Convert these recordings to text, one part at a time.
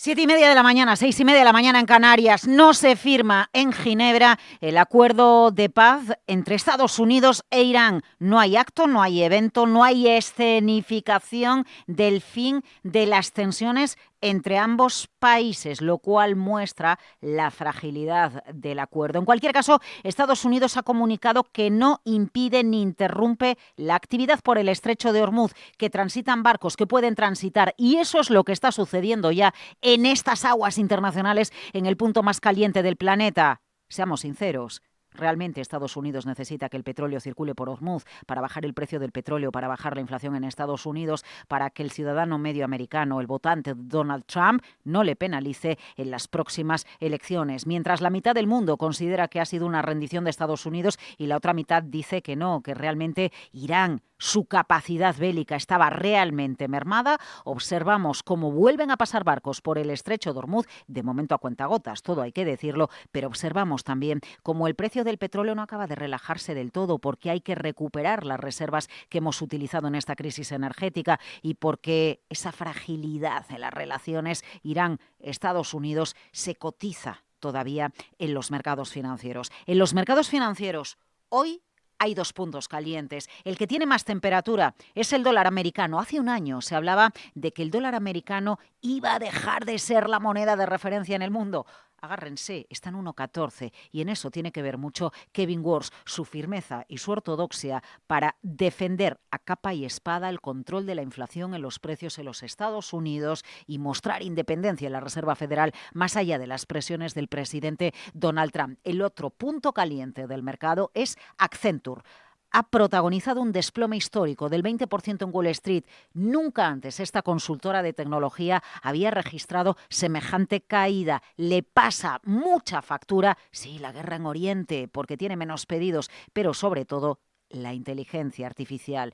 7:30 de la mañana, 6:30 de la mañana en Canarias. No se firma en Ginebra el acuerdo de paz entre Estados Unidos e Irán. No hay acto, no hay evento, no hay escenificación del fin de las tensiones entre ambos países, lo cual muestra la fragilidad del acuerdo. En cualquier caso, Estados Unidos ha comunicado que no impide ni interrumpe la actividad por el estrecho de Hormuz, que transitan barcos que pueden transitar, y eso es lo que está sucediendo ya en estas aguas internacionales, en el punto más caliente del planeta. Seamos sinceros. Realmente Estados Unidos necesita que el petróleo circule por Hormuz para bajar el precio del petróleo, para bajar la inflación en Estados Unidos, para que el ciudadano medio americano, el votante de Donald Trump, no le penalice en las próximas elecciones. Mientras la mitad del mundo considera que ha sido una rendición de Estados Unidos y la otra mitad dice que no, que realmente Irán, su capacidad bélica estaba realmente mermada, observamos cómo vuelven a pasar barcos por el estrecho de Hormuz, de momento a cuentagotas, todo hay que decirlo, pero observamos también cómo el precio del petróleo no acaba de relajarse del todo, porque hay que recuperar las reservas que hemos utilizado en esta crisis energética y porque esa fragilidad en las relaciones Irán-Estados Unidos se cotiza todavía en los mercados financieros. En los mercados financieros, hoy hay dos puntos calientes. El que tiene más temperatura es el dólar americano. Hace un año se hablaba de que el dólar americano iba a dejar de ser la moneda de referencia en el mundo. Agárrense, está en 1,14 y en eso tiene que ver mucho Kevin Warsh, su firmeza y su ortodoxia para defender a capa y espada el control de la inflación en los precios en los Estados Unidos y mostrar independencia en la Reserva Federal más allá de las presiones del presidente Donald Trump. El otro punto caliente del mercado es Accenture. Ha protagonizado un desplome histórico del 20% en Wall Street. Nunca antes esta consultora de tecnología había registrado semejante caída. Le pasa mucha factura, sí, la guerra en Oriente, porque tiene menos pedidos, pero sobre todo la inteligencia artificial.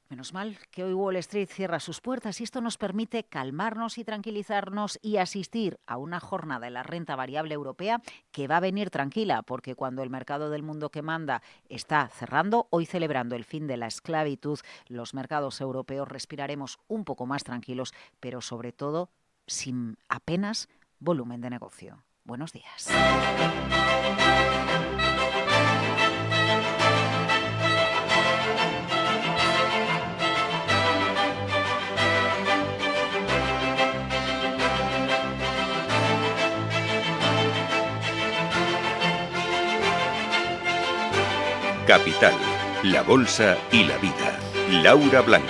Menos mal que hoy Wall Street cierra sus puertas y esto nos permite calmarnos y tranquilizarnos y asistir a una jornada de la renta variable europea que va a venir tranquila, porque cuando el mercado del mundo que manda está cerrando, hoy celebrando el fin de la esclavitud, los mercados europeos respiraremos un poco más tranquilos, pero sobre todo sin apenas volumen de negocio. Buenos días. Capital, la bolsa y la vida. Laura Blanco.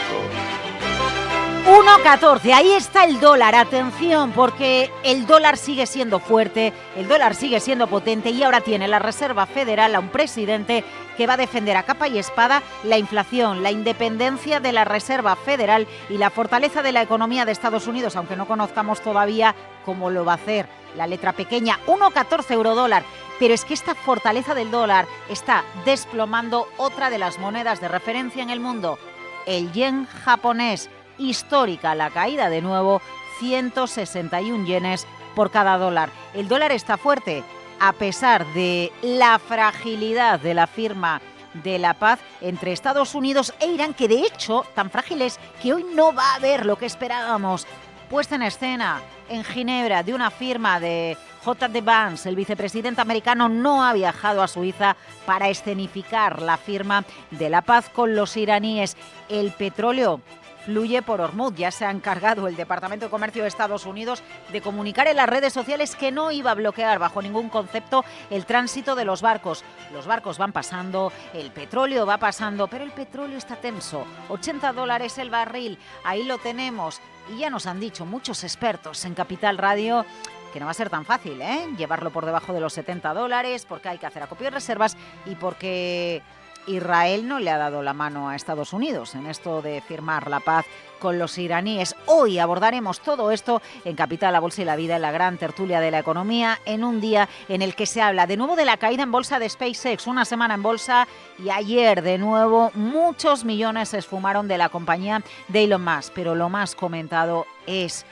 1,14, ahí está el dólar, atención, porque el dólar sigue siendo fuerte, el dólar sigue siendo potente y ahora tiene la Reserva Federal a un presidente que va a defender a capa y espada la inflación, la independencia de la Reserva Federal y la fortaleza de la economía de Estados Unidos, aunque no conozcamos todavía cómo lo va a hacer. La letra pequeña, 1,14 eurodólar. Pero es que esta fortaleza del dólar está desplomando otra de las monedas de referencia en el mundo, el yen japonés. Histórica la caída de nuevo, 161 yenes por cada dólar. El dólar está fuerte a pesar de la fragilidad de la firma de la paz entre Estados Unidos e Irán, que de hecho tan frágil es que hoy no va a haber lo que esperábamos. Puesta en escena en Ginebra de una firma de J.D. Vance, el vicepresidente americano no ha viajado a Suiza para escenificar la firma de la paz con los iraníes. El petróleo fluye por Hormuz. Ya se ha encargado el Departamento de Comercio de Estados Unidos de comunicar en las redes sociales que no iba a bloquear bajo ningún concepto el tránsito de los barcos. Los barcos van pasando, el petróleo va pasando, pero el petróleo está tenso. $80 el barril, ahí lo tenemos. Y ya nos han dicho muchos expertos en Capital Radio que no va a ser tan fácil, llevarlo por debajo de los $70, porque hay que hacer acopio de reservas y porque Israel no le ha dado la mano a Estados Unidos en esto de firmar la paz con los iraníes. Hoy abordaremos todo esto en Capital, la Bolsa y la Vida, en la gran tertulia de la economía, en un día en el que se habla de nuevo de la caída en bolsa de SpaceX, una semana en bolsa y ayer de nuevo muchos millones se esfumaron de la compañía de Elon Musk, pero lo más comentado es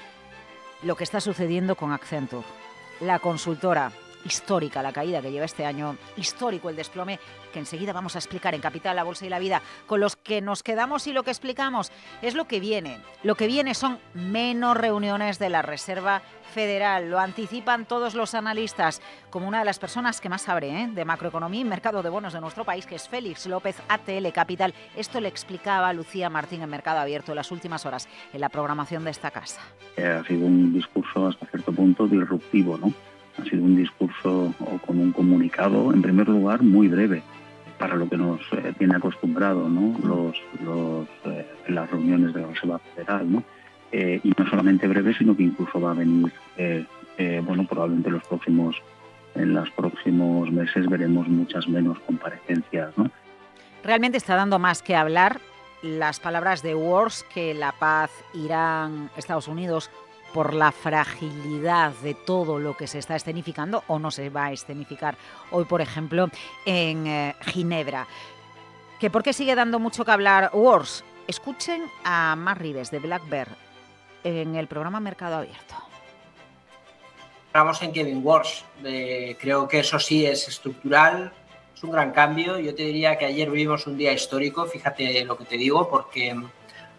lo que está sucediendo con Accenture, la consultora, histórica la caída que lleva este año, histórico el desplome, que enseguida vamos a explicar en Capital, la Bolsa y la Vida. Con los que nos quedamos y lo que explicamos es lo que viene. Lo que viene son menos reuniones de la Reserva Federal. Lo anticipan todos los analistas, como una de las personas que más sabe de macroeconomía y mercado de bonos de nuestro país, que es Félix López, ATL Capital. Esto le explicaba Lucía Martín en Mercado Abierto en las últimas horas en la programación de esta casa. Ha sido un discurso hasta cierto punto disruptivo, ¿no? Ha sido un discurso con un comunicado, en primer lugar, muy breve, para lo que nos tiene acostumbrado, ¿no? Las reuniones de la Reserva Federal, ¿no? Y no solamente breve, sino que incluso va a venir, probablemente en los próximos meses veremos muchas menos comparecencias, ¿no? Realmente está dando más que hablar las palabras de Wars, que la paz, Irán, Estados Unidos, por la fragilidad de todo lo que se está escenificando o no se va a escenificar hoy, por ejemplo, en Ginebra. ¿Que por qué sigue dando mucho que hablar Wars? Escuchen a Marc Ribes de Black Bear en el programa Mercado Abierto. Estamos en Kevin Wars. Creo que eso sí es estructural, es un gran cambio. Yo te diría que ayer vivimos un día histórico, fíjate lo que te digo, porque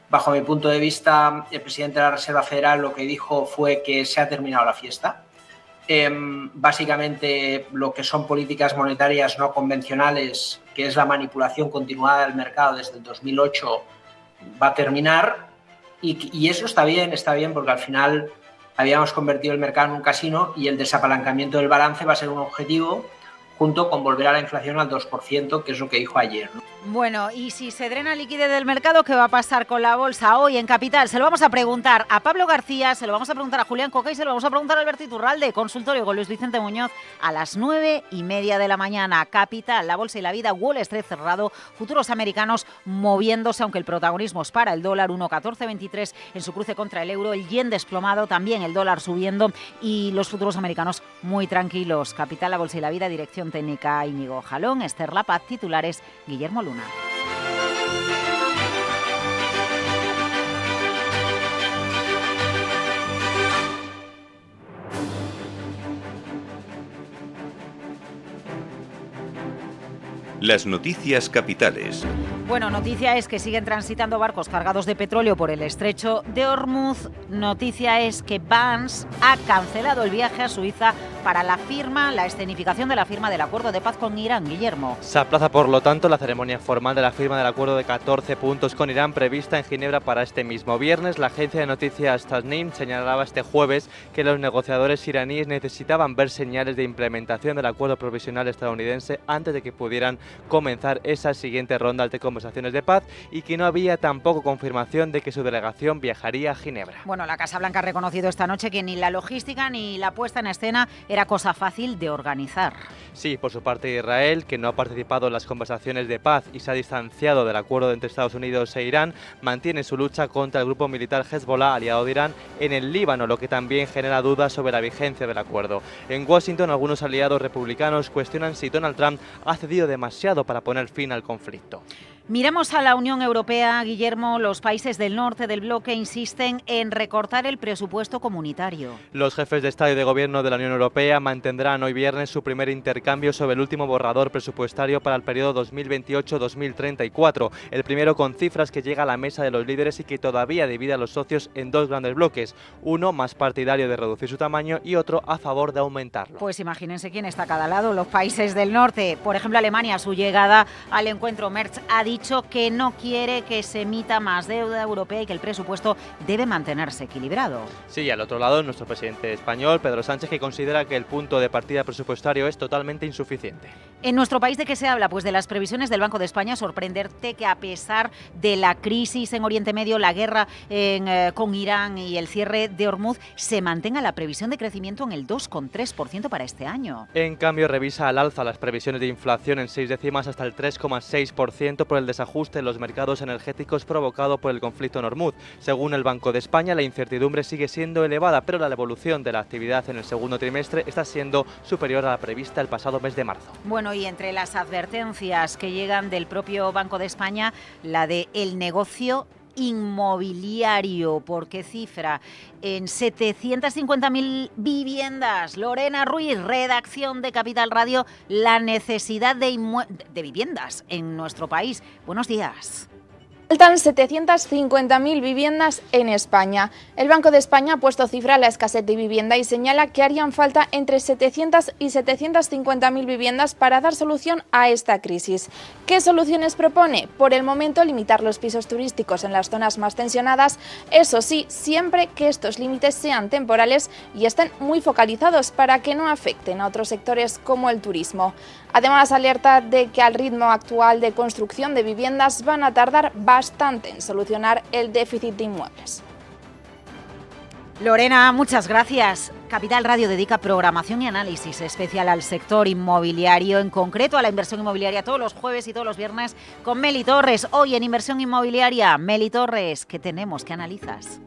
bajo mi punto de vista, el presidente de la Reserva Federal lo que dijo fue que se ha terminado la fiesta. Básicamente, lo que son políticas monetarias no convencionales, que es la manipulación continuada del mercado desde el 2008, va a terminar. Y eso está bien porque al final habíamos convertido el mercado en un casino y el desapalancamiento del balance va a ser un objetivo, junto con volver a la inflación al 2%, que es lo que dijo ayer, ¿no? Bueno, y si se drena liquidez del mercado, ¿qué va a pasar con la bolsa hoy en Capital? Se lo vamos a preguntar a Pablo García, se lo vamos a preguntar a Julián Coca y se lo vamos a preguntar a Alberto Iturralde, consultorio con Luis Vicente Muñoz a las 9:30 de la mañana. Capital, la bolsa y la vida, Wall Street cerrado, futuros americanos moviéndose, aunque el protagonismo es para el dólar, 1,1423 en su cruce contra el euro, el yen desplomado, también el dólar subiendo y los futuros americanos muy tranquilos. Capital, la bolsa y la vida, dirección técnica Íñigo Jalón, Esther Lapaz, titulares Guillermo Luna. Las noticias capitales. Bueno, noticia es que siguen transitando barcos cargados de petróleo por el estrecho de Hormuz. Noticia es que Vance ha cancelado el viaje a Suiza para la escenificación de la firma del acuerdo de paz con Irán. Guillermo. Se aplaza, por lo tanto, la ceremonia formal de la firma del acuerdo de 14 puntos con Irán prevista en Ginebra para este mismo viernes. La agencia de noticias Tasnim señalaba este jueves que los negociadores iraníes necesitaban ver señales de implementación del acuerdo provisional estadounidense antes de que pudieran comenzar esa siguiente ronda de conversaciones de paz y que no había tampoco confirmación de que su delegación viajaría a Ginebra. Bueno, la Casa Blanca ha reconocido esta noche que ni la logística ni la puesta en escena era cosa fácil de organizar. Sí, por su parte Israel, que no ha participado en las conversaciones de paz y se ha distanciado del acuerdo entre Estados Unidos e Irán, mantiene su lucha contra el grupo militar Hezbollah, aliado de Irán, en el Líbano, lo que también genera dudas sobre la vigencia del acuerdo. En Washington, algunos aliados republicanos cuestionan si Donald Trump ha cedido demasiado para poner fin al conflicto. Miramos a la Unión Europea, Guillermo. Los países del norte del bloque insisten en recortar el presupuesto comunitario. Los jefes de Estado y de Gobierno de la Unión Europea mantendrán hoy viernes su primer intercambio sobre el último borrador presupuestario para el periodo 2028-2034, el primero con cifras que llega a la mesa de los líderes y que todavía divide a los socios en dos grandes bloques, uno más partidario de reducir su tamaño y otro a favor de aumentarlo. Pues imagínense quién está a cada lado, los países del norte. Por ejemplo, Alemania, a su llegada al encuentro, Merz ha dicho que no quiere que se emita más deuda europea y que el presupuesto debe mantenerse equilibrado. Sí, al otro lado, nuestro presidente español, Pedro Sánchez, que considera que el punto de partida presupuestario es totalmente insuficiente. En nuestro país, ¿de qué se habla? Pues de las previsiones del Banco de España. Sorprenderte que a pesar de la crisis en Oriente Medio, la guerra con Irán y el cierre de Hormuz, se mantenga la previsión de crecimiento en el 2,3% para este año. En cambio, revisa al alza las previsiones de inflación en 6 décimas hasta el 3,6% por el desajuste en los mercados energéticos provocado por el conflicto en Hormuz. Según el Banco de España, la incertidumbre sigue siendo elevada, pero la evolución de la actividad en el segundo trimestre está siendo superior a la prevista el pasado mes de marzo. Bueno, y entre las advertencias que llegan del propio Banco de España, la de el negocio inmobiliario, porque cifra en 750.000 viviendas. Lorena Ruiz, redacción de Capital Radio, la necesidad de viviendas en nuestro país. Buenos días. Faltan 750.000 viviendas en España. El Banco de España ha puesto cifra a la escasez de vivienda y señala que harían falta entre 700 y 750.000 viviendas para dar solución a esta crisis. ¿Qué soluciones propone? Por el momento, limitar los pisos turísticos en las zonas más tensionadas, eso sí, siempre que estos límites sean temporales y estén muy focalizados para que no afecten a otros sectores como el turismo. Además, alerta de que al ritmo actual de construcción de viviendas van a tardar bastante en solucionar el déficit de inmuebles. Lorena, muchas gracias. Capital Radio dedica programación y análisis especial al sector inmobiliario, en concreto a la inversión inmobiliaria, todos los jueves y todos los viernes con Meli Torres. Hoy en Inversión Inmobiliaria, Meli Torres, ¿qué tenemos? ¿Qué analizas?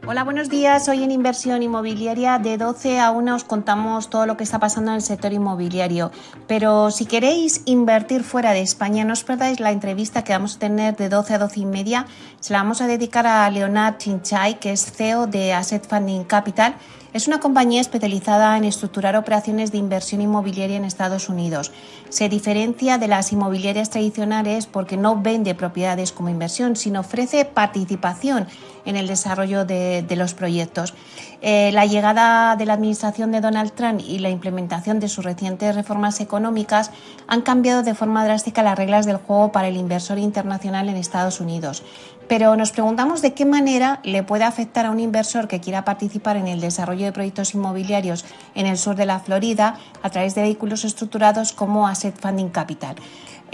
Hola, buenos días. Hoy en Inversión Inmobiliaria de 12 a 1 os contamos todo lo que está pasando en el sector inmobiliario. Pero si queréis invertir fuera de España, no os perdáis la entrevista que vamos a tener de 12 a 12 y media. Se la vamos a dedicar a Leonard Chinchay, que es CEO de Asset Funding Capital. Es una compañía especializada en estructurar operaciones de inversión inmobiliaria en Estados Unidos. Se diferencia de las inmobiliarias tradicionales porque no vende propiedades como inversión, sino ofrece participación en el desarrollo de los proyectos. La llegada de la administración de Donald Trump y la implementación de sus recientes reformas económicas han cambiado de forma drástica las reglas del juego para el inversor internacional en Estados Unidos. Pero nos preguntamos de qué manera le puede afectar a un inversor que quiera participar en el desarrollo de proyectos inmobiliarios en el sur de la Florida a través de vehículos estructurados como Asset Funding Capital.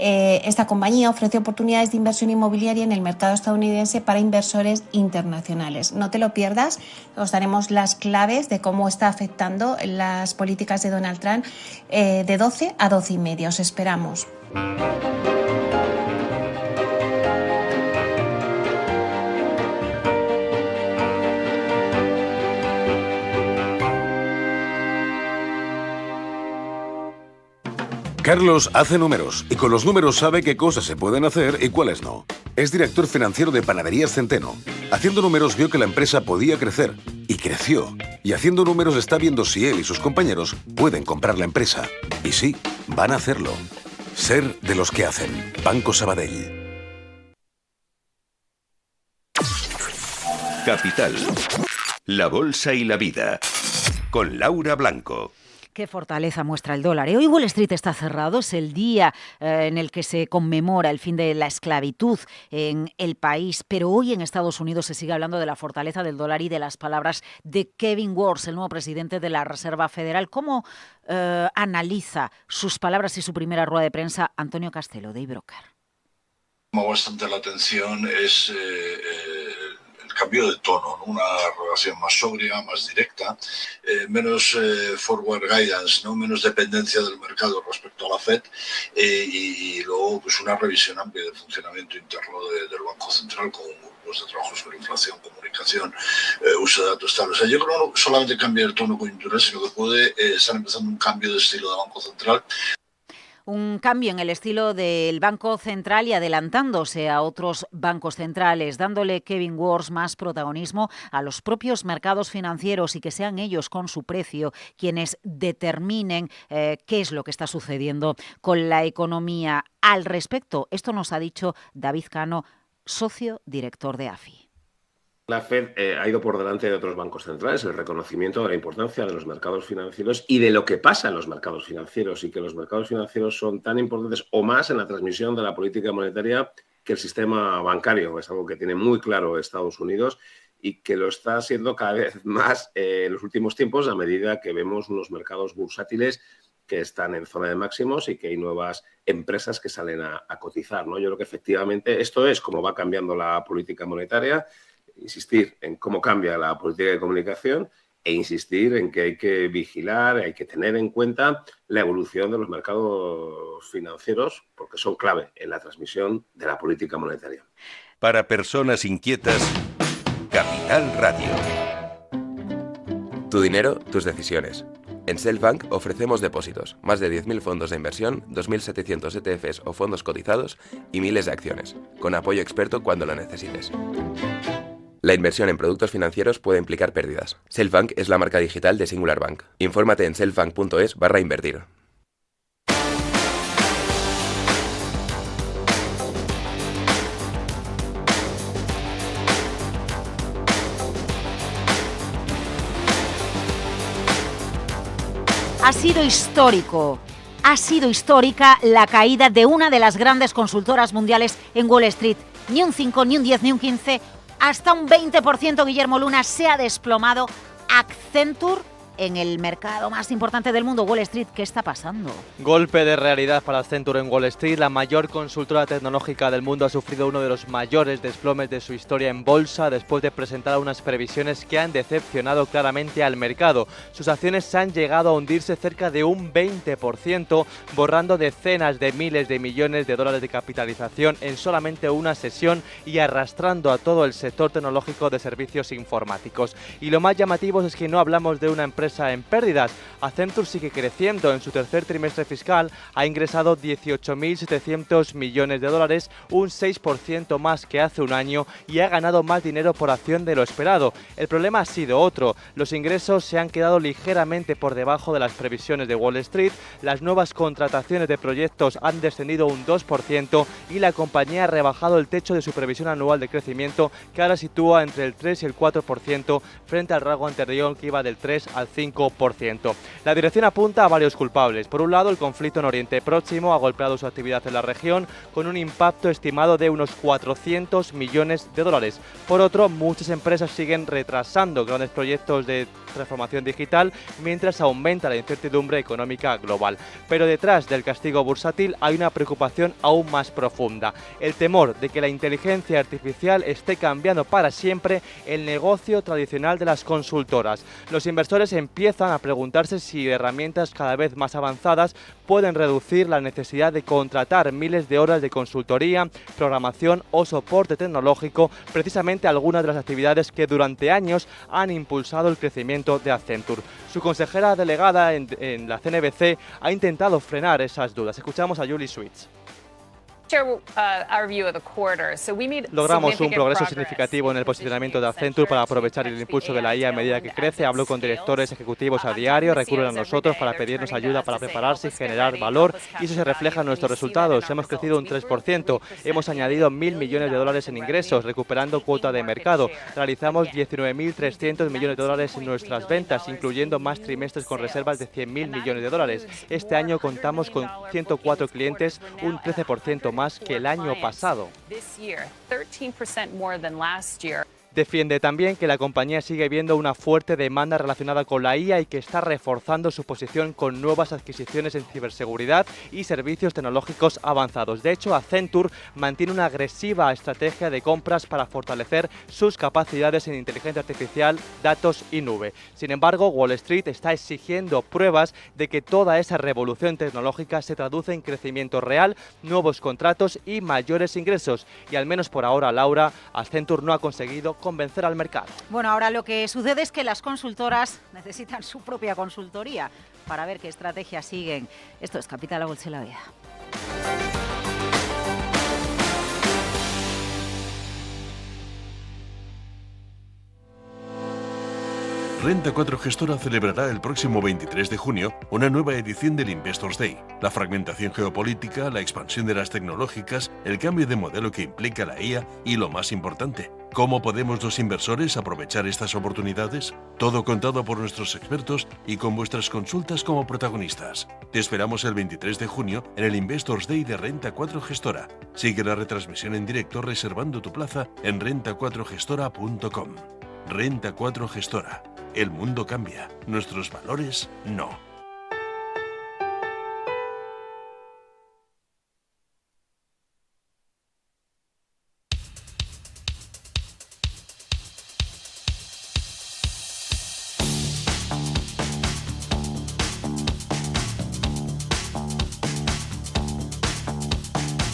Esta compañía ofrece oportunidades de inversión inmobiliaria en el mercado estadounidense para inversores internacionales. No te lo pierdas, os daremos las claves de cómo está afectando las políticas de Donald Trump de 12 a 12 y media. Os esperamos. Carlos hace números y con los números sabe qué cosas se pueden hacer y cuáles no. Es director financiero de Panaderías Centeno. Haciendo números vio que la empresa podía crecer y creció. Y haciendo números está viendo si él y sus compañeros pueden comprar la empresa. Y sí, van a hacerlo. Ser de los que hacen. Banco Sabadell. Capital, la bolsa y la vida. Con Laura Blanco. Qué fortaleza muestra el dólar. Hoy Wall Street está cerrado, es el día en el que se conmemora el fin de la esclavitud en el país, pero hoy en Estados Unidos se sigue hablando de la fortaleza del dólar y de las palabras de Kevin Warsh, el nuevo presidente de la Reserva Federal. ¿Cómo analiza sus palabras y su primera rueda de prensa Antonio Castelo, de eBroker? Llama bastante la atención es el cambio de tono, ¿no? Una relación más sobria, más directa, menos forward guidance, ¿no? Menos dependencia del mercado respecto a la Fed y luego pues una revisión amplia del funcionamiento interno del Banco Central con grupos de trabajo sobre inflación, comunicación, uso de datos tal. O sea, yo creo que no solamente cambia el tono coyuntural, sino que puede estar empezando un cambio de estilo de Banco Central. Un cambio en el estilo del Banco Central y adelantándose a otros bancos centrales, dándole Kevin Warsh más protagonismo a los propios mercados financieros y que sean ellos con su precio quienes determinen qué es lo que está sucediendo con la economía. Al respecto, esto nos ha dicho David Cano, socio director de AFI. La Fed ha ido por delante de otros bancos centrales, el reconocimiento de la importancia de los mercados financieros y de lo que pasa en los mercados financieros, y que los mercados financieros son tan importantes o más en la transmisión de la política monetaria que el sistema bancario. Es algo que tiene muy claro Estados Unidos y que lo está haciendo cada vez más en los últimos tiempos a medida que vemos unos mercados bursátiles que están en zona de máximos y que hay nuevas empresas que salen a cotizar, ¿no? Yo creo que efectivamente esto es cómo va cambiando la política monetaria. Insistir en cómo cambia la política de comunicación e insistir en que hay que vigilar, hay que tener en cuenta la evolución de los mercados financieros porque son clave en la transmisión de la política monetaria. Para personas inquietas, Capital Radio. Tu dinero, tus decisiones. En Selfbank ofrecemos depósitos, más de 10.000 fondos de inversión, 2.700 ETFs o fondos cotizados y miles de acciones, con apoyo experto cuando lo necesites. La inversión en productos financieros puede implicar pérdidas. Selfbank es la marca digital de Singular Bank. Infórmate en selfbank.es/invertir. Ha sido histórica la caída de una de las grandes consultoras mundiales en Wall Street. Ni un 5, ni un 10, ni un 15, hasta un 20%, Guillermo Luna, se ha desplomado Accenture en el mercado más importante del mundo, Wall Street. ¿Qué está pasando? Golpe de realidad para Accenture en Wall Street. La mayor consultora tecnológica del mundo ha sufrido uno de los mayores desplomes de su historia en bolsa después de presentar unas previsiones que han decepcionado claramente al mercado. Sus acciones han llegado a hundirse cerca de un 20%, borrando decenas de miles de millones de dólares de capitalización en solamente una sesión y arrastrando a todo el sector tecnológico de servicios informáticos. Y lo más llamativo es que no hablamos de una empresa en pérdidas. Accenture sigue creciendo. En su tercer trimestre fiscal ha ingresado 18.700 millones de dólares, un 6% más que hace un año, y ha ganado más dinero por acción de lo esperado. El problema ha sido otro. Los ingresos se han quedado ligeramente por debajo de las previsiones de Wall Street, las nuevas contrataciones de proyectos han descendido un 2% y la compañía ha rebajado el techo de su previsión anual de crecimiento, que ahora sitúa entre el 3 y el 4% frente al rango anterior que iba del 3 al 5%. La dirección apunta a varios culpables. Por un lado, el conflicto en Oriente Próximo ha golpeado su actividad en la región con un impacto estimado de unos 400 millones de dólares. Por otro, muchas empresas siguen retrasando grandes proyectos de transformación digital mientras aumenta la incertidumbre económica global. Pero detrás del castigo bursátil hay una preocupación aún más profunda: el temor de que la inteligencia artificial esté cambiando para siempre el negocio tradicional de las consultoras. Los inversores empiezan a preguntarse si herramientas cada vez más avanzadas pueden reducir la necesidad de contratar miles de horas de consultoría, programación o soporte tecnológico, precisamente algunas de las actividades que durante años han impulsado el crecimiento de Accenture. Su consejera delegada en la CNBC ha intentado frenar esas dudas. Escuchamos a Julie Switz. Logramos un progreso significativo en el posicionamiento de Accenture para aprovechar el impulso de la IA a medida que crece. Hablo con directores ejecutivos a diario, recurren a nosotros para pedirnos ayuda para prepararse y generar valor, y eso se refleja en nuestros resultados. Hemos crecido un 3%, hemos añadido 1.000 millones de dólares en ingresos, recuperando cuota de mercado. Realizamos 19.300 millones de dólares en nuestras ventas, incluyendo más trimestres con reservas de 100.000 millones de dólares. Este año contamos con 104 clientes, un 13% más que el año pasado. Defiende también que la compañía sigue viendo una fuerte demanda relacionada con la IA y que está reforzando su posición con nuevas adquisiciones en ciberseguridad y servicios tecnológicos avanzados. De hecho, Accenture mantiene una agresiva estrategia de compras para fortalecer sus capacidades en inteligencia artificial, datos y nube. Sin embargo, Wall Street está exigiendo pruebas de que toda esa revolución tecnológica se traduce en crecimiento real, nuevos contratos y mayores ingresos. Y al menos por ahora, Laura, Accenture no ha conseguido convencer al mercado. Bueno, ahora lo que sucede es que las consultoras necesitan su propia consultoría para ver qué estrategias siguen. Esto es Capital, la Bolsa y la Vida. Renta 4 Gestora celebrará el próximo 23 de junio una nueva edición del Investors Day. La fragmentación geopolítica, la expansión de las tecnológicas, el cambio de modelo que implica la IA y, lo más importante, ¿cómo podemos los inversores aprovechar estas oportunidades? Todo contado por nuestros expertos y con vuestras consultas como protagonistas. Te esperamos el 23 de junio en el Investors Day de Renta 4 Gestora. Sigue la retransmisión en directo reservando tu plaza en renta4gestora.com. Renta 4 Gestora. El mundo cambia, nuestros valores no.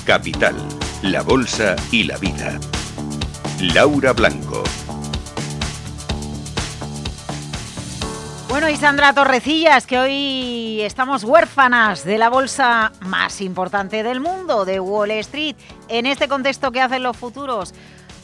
Capital, la Bolsa y la Vida. Laura Blanco. Bueno, Bueno, y Sandra Torrecillas, que hoy estamos huérfanas de la bolsa más importante del mundo, de Wall Street. En este contexto, ¿qué hacen los futuros?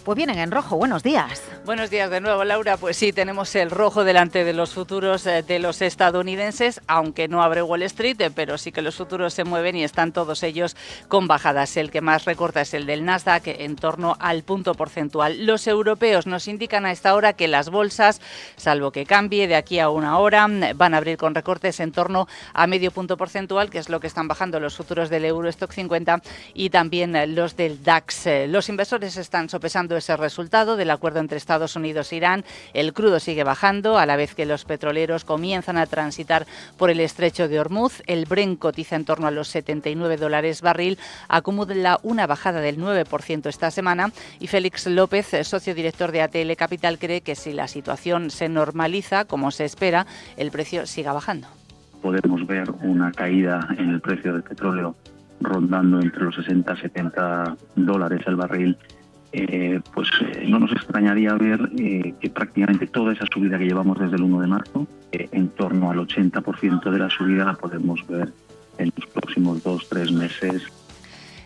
Pues vienen en rojo. Buenos días. Buenos días de nuevo, Laura. Pues sí, tenemos el rojo delante de los futuros de los estadounidenses, aunque no abre Wall Street, pero sí que los futuros se mueven y están todos ellos con bajadas. El que más recorta es el del Nasdaq, en torno al punto porcentual. Los europeos nos indican a esta hora que las bolsas, salvo que cambie de aquí a una hora, van a abrir con recortes en torno a medio punto porcentual, que es lo que están bajando los futuros del Eurostock 50 y también los del DAX. Los inversores están sopesando ese resultado del acuerdo entre Estados Unidos e Irán. El crudo sigue bajando, a la vez que los petroleros comienzan a transitar por el estrecho de Hormuz. El Brent cotiza en torno a los $79 barril, acumula una bajada del 9% esta semana, y Félix López, socio director de ATL Capital, cree que si la situación se normaliza, como se espera, el precio siga bajando. Podemos ver una caída en el precio del petróleo rondando entre los 60 y 70 dólares el barril. No nos extrañaría ver que prácticamente toda esa subida que llevamos desde el 1 de marzo, en torno al 80% de la subida la podemos ver en los próximos 2-3 meses.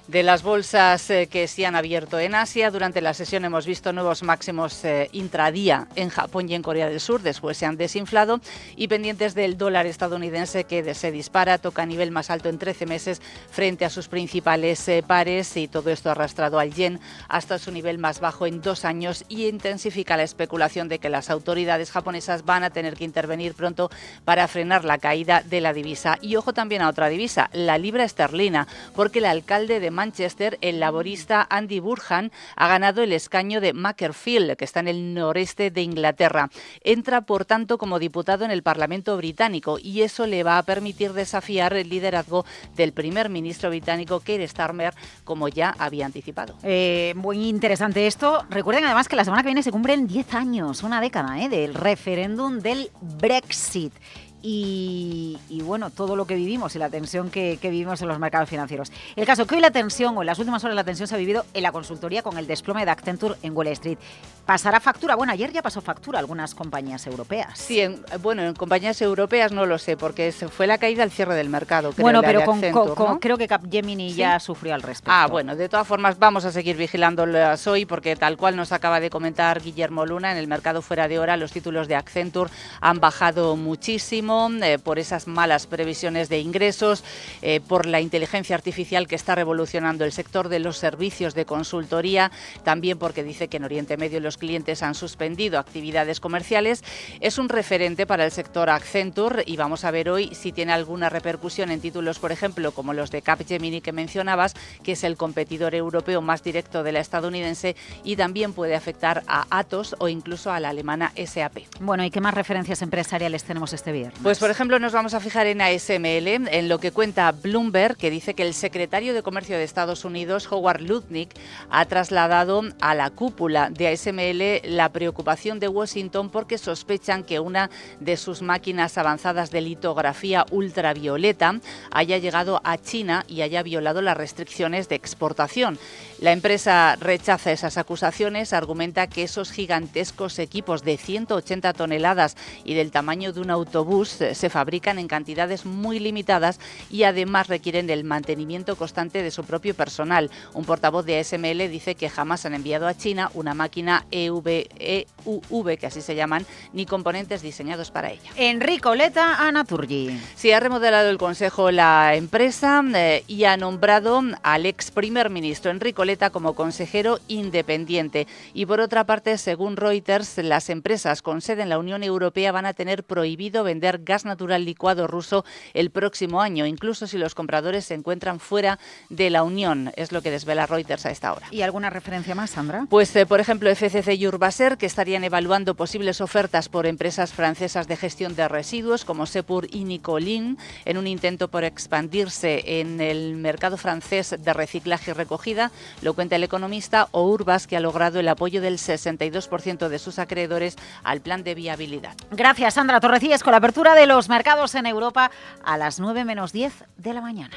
De las bolsas que sí han abierto en Asia, durante la sesión hemos visto nuevos máximos intradía en Japón y en Corea del Sur, después se han desinflado, y pendientes del dólar estadounidense que se dispara, toca nivel más alto en 13 meses frente a sus principales pares, y todo esto ha arrastrado al yen hasta su nivel más bajo en 2 años y intensifica la especulación de que las autoridades japonesas van a tener que intervenir pronto para frenar la caída de la divisa. Y ojo también a otra divisa, la libra esterlina, porque el alcalde de Manchester, el laborista Andy Burnham, ha ganado el escaño de Macclesfield, que está en el noreste de Inglaterra. Entra, por tanto, como diputado en el Parlamento británico, y eso le va a permitir desafiar el liderazgo del primer ministro británico Keir Starmer, como ya había anticipado. Muy interesante esto. Recuerden además que la semana que viene se cumplen 10 años, una década, del referéndum del Brexit. Y bueno, todo lo que vivimos y la tensión que vivimos en los mercados financieros. El caso que hoy la tensión, o en las últimas horas la tensión, se ha vivido en la consultoría con el desplome de Accenture en Wall Street. ¿Pasará factura? Bueno, ayer ya pasó factura a algunas compañías europeas. Sí, en compañías europeas no lo sé, porque fue la caída al cierre del mercado. Creo, bueno, pero ¿no? Creo que Capgemini ¿sí? ya sufrió al respecto. Bueno, de todas formas vamos a seguir vigilándolas hoy, porque tal cual nos acaba de comentar Guillermo Luna, en el mercado fuera de hora los títulos de Accenture han bajado muchísimo, por esas malas previsiones de ingresos, por la inteligencia artificial que está revolucionando el sector de los servicios de consultoría, también porque dice que en Oriente Medio los clientes han suspendido actividades comerciales. Es un referente para el sector Accenture y vamos a ver hoy si tiene alguna repercusión en títulos, por ejemplo, como los de Capgemini que mencionabas, que es el competidor europeo más directo de la estadounidense, y también puede afectar a Atos o incluso a la alemana SAP. Bueno, ¿y qué más referencias empresariales tenemos este viernes? Pues, por ejemplo, nos vamos a fijar en ASML, en lo que cuenta Bloomberg, que dice que el secretario de Comercio de Estados Unidos, Howard Lutnick, ha trasladado a la cúpula de ASML la preocupación de Washington porque sospechan que una de sus máquinas avanzadas de litografía ultravioleta haya llegado a China y haya violado las restricciones de exportación. La empresa rechaza esas acusaciones, argumenta que esos gigantescos equipos de 180 toneladas y del tamaño de un autobús se fabrican en cantidades muy limitadas y además requieren el mantenimiento constante de su propio personal. Un portavoz de ASML dice que jamás han enviado a China una máquina EUV, que así se llaman, ni componentes diseñados para ella. Enrique Oleta, Ana Turgi. Sí, ha remodelado el Consejo la empresa y ha nombrado al ex primer ministro Enrique Oleta como consejero independiente. Y por otra parte, según Reuters, las empresas con sede en la Unión Europea van a tener prohibido vender gas natural licuado ruso el próximo año, incluso si los compradores se encuentran fuera de la Unión. Es lo que desvela Reuters a esta hora. ¿Y alguna referencia más, Sandra? Pues, por ejemplo, FCC y Urbaser, que estarían evaluando posibles ofertas por empresas francesas de gestión de residuos como Sepur y Nicolin, en un intento por expandirse en el mercado francés de reciclaje y recogida, lo cuenta El Economista, o Urbas, que ha logrado el apoyo del 62% de sus acreedores al plan de viabilidad. Gracias, Sandra Torrecillas, con la apertura de los mercados en Europa a las 9 menos 10 de la mañana.